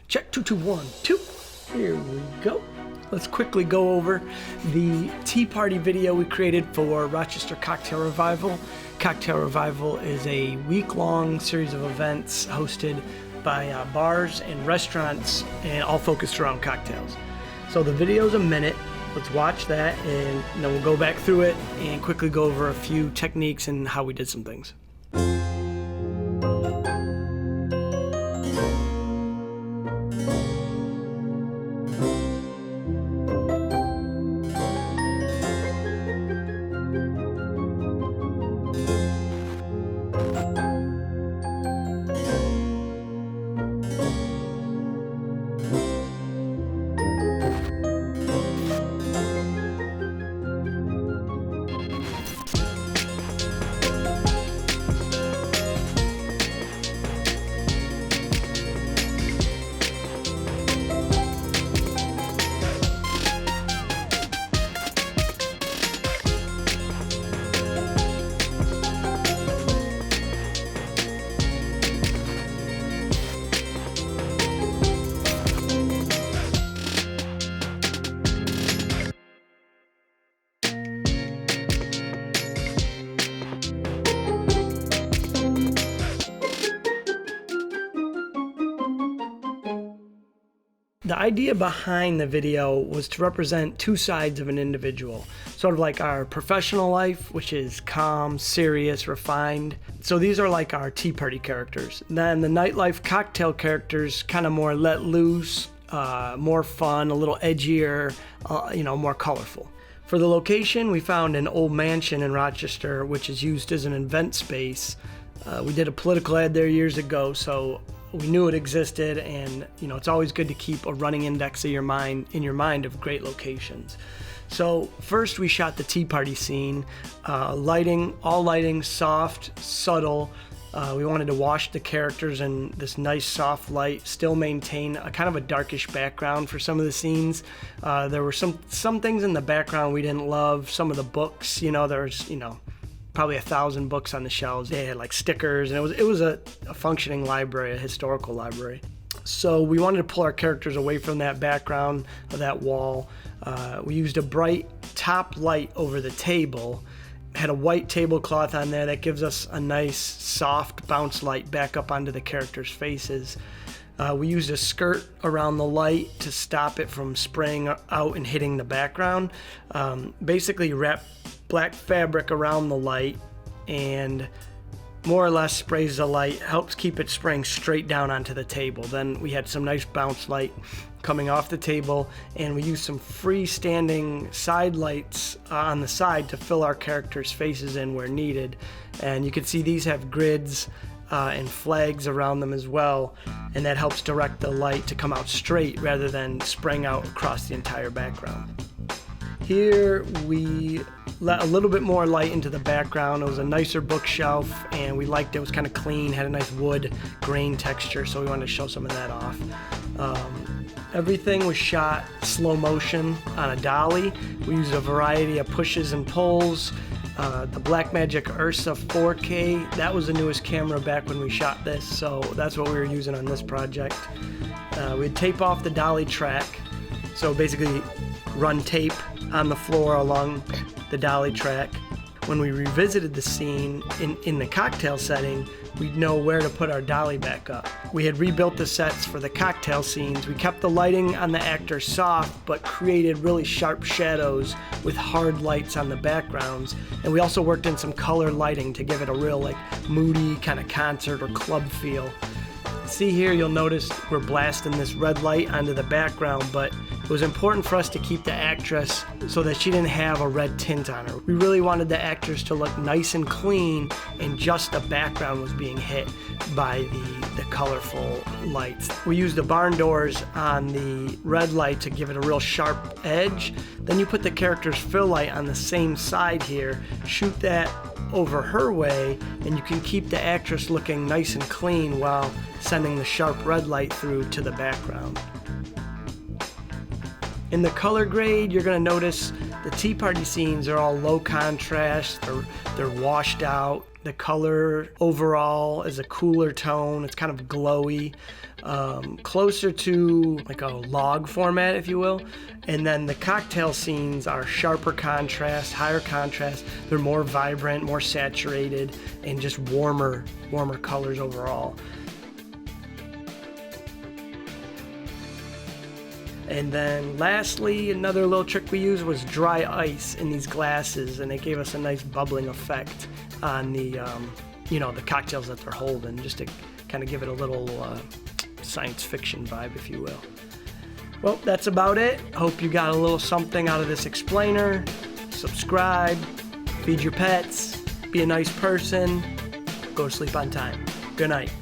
Check 2 2 1 2. Here we go. Let's quickly go over the tea party video we created for Rochester Cocktail Revival. Cocktail Revival is a week-long series of events hosted by bars and restaurants, and all focused around cocktails. So the video's a minute. Let's watch that, and then we'll go back through it and quickly go over a few techniques and how we did some things. The idea behind the video was to represent two sides of an individual, sort of like our professional life, which is calm, serious, refined. So these are like our tea party characters. Then the nightlife cocktail characters, kind of more let loose, more fun, a little edgier, more colorful. For the location, we found an old mansion in Rochester, which is used as an event space. We did a political ad there years ago, so we knew it existed, and it's always good to keep a running index of your mind of great locations. So first we shot the tea party scene. All lighting soft, subtle. We wanted to wash the characters in this nice soft light, still maintain a kind of a darkish background for some of the scenes. There were some things in the background we didn't love. Some of the books, there's probably 1,000 books on the shelves. They had like stickers, and it was a functioning library, a historical library. So we wanted to pull our characters away from that background of that wall. We used a bright top light over the table, had a white tablecloth on there that gives us a nice soft bounce light back up onto the characters' faces. We used a skirt around the light to stop it from spraying out and hitting the background. Basically wrap black fabric around the light and more or less sprays the light, helps keep it spraying straight down onto the table. Then we had some nice bounce light coming off the table, and we used some freestanding side lights on the side to fill our characters' faces in where needed. And you can see these have grids and flags around them as well, and that helps direct the light to come out straight rather than spraying out across the entire background. Here we let a little bit more light into the background. It was a nicer bookshelf, and we liked it. It was kind of clean, had a nice wood grain texture, so we wanted to show some of that off. Everything was shot slow motion on a dolly. We used a variety of pushes and pulls. The Blackmagic Ursa 4K, that was the newest camera back when we shot this, so that's what we were using on this project. We'd tape off the dolly track, so basically run tape on the floor along the dolly track. When we revisited the scene in the cocktail setting, we'd know where to put our dolly back up. We had rebuilt the sets for the cocktail scenes. We kept the lighting on the actors soft, but created really sharp shadows with hard lights on the backgrounds. And we also worked in some color lighting to give it a real moody kind of concert or club feel. See here, you'll notice we're blasting this red light onto the background, but it was important for us to keep the actress so that she didn't have a red tint on her. We really wanted the actors to look nice and clean, and just the background was being hit by the colorful lights. We used the barn doors on the red light to give it a real sharp edge. Then you put the character's fill light on the same side here, shoot that over her way, and you can keep the actress looking nice and clean while sending the sharp red light through to the background. In the color grade, you're going to notice the tea party scenes are all low contrast, they're washed out, The color overall is a cooler tone. It's kind of glowy, closer to like a log format, if you will. And then the cocktail scenes are sharper contrast, higher contrast. They're more vibrant, more saturated, and just warmer colors overall. And then lastly, another little trick we used was dry ice in these glasses, and it gave us a nice bubbling effect on the, the cocktails that they're holding, just to kind of give it a little science fiction vibe, if you will. Well, that's about it. Hope you got a little something out of this explainer. Subscribe, feed your pets, be a nice person, go to sleep on time. Good night.